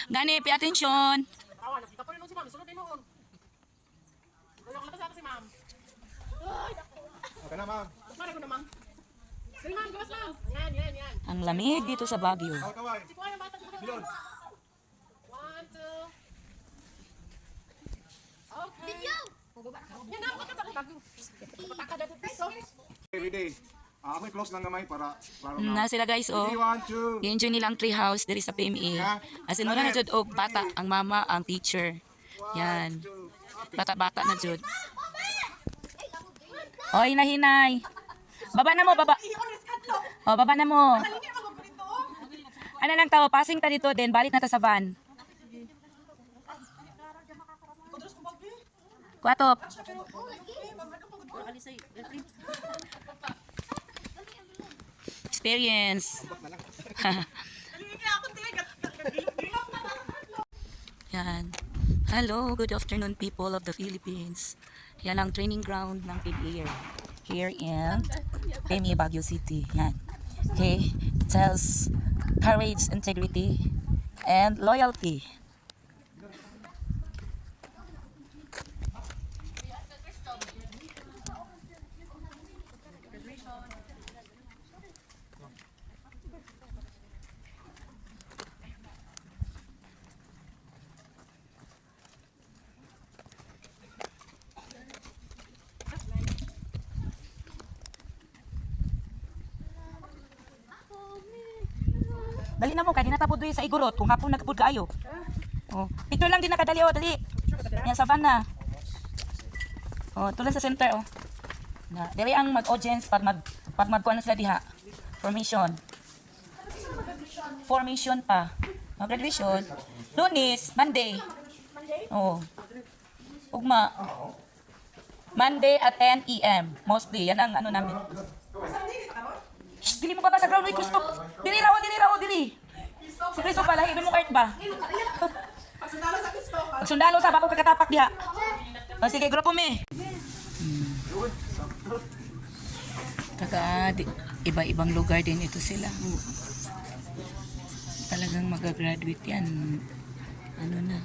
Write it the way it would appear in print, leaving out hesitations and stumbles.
Gani, pay attention. Awan, nakita pa rin si ma'am. Sunod din noon. Kaya ko sa si ma'am. Okay na, ma'am. Para ko na ma'am. Sige ma'am, gawas ma'am. Yan. Ang lamig dito sa Baguio. Kaway. Si Kuya, bata ko. Bilon. 1, 2. Okay. Yan na, bakit ako bago? Pataka dito piso. Everyday. Ako'y close lang gamay para Na sila guys, oh. 3, 1, 2. I-enjoy nilang tree house diri sa PMA. As in, wala na jud og bata, ang mama, ang teacher. Yan. Bata-bata na jud. Oy, hinay. Baba na mo, baba. Oh, baba na mo. Ano lang tao, passing ta dito din, balik na ta sa van. Kuatop. Experience. Yan. Hello, good afternoon people of the Philippines. Yan ang training ground ng PBA here in PMA Baguio City. Yan. Okay, it tells courage, integrity, and loyalty. Dali na mo, kaya di natapod doon sa igorot, kung hapon nagpud kaayo. Oh, picture lang din nakadali, oh, dali. Yan, sa van na. Oh, tulan sa center, oh. Na, dali ang mag-audience pag magkuhan na sila diha. Formation pa. Mag-graduation. Lunes, Monday. Oh. Ugma. Monday at 10 AM. Mostly, yan ang ano namin. Shh, dili mo pa ba sa ground, Kristo? Dili raw, dili. Si Kristo pala, ibig mo cart ba? Pagsundalo sa bako kakatapak diha. O sige, grupo me. Taga iba-ibang lugar din ito sila. Talagang mag-graduate yan. Ano na.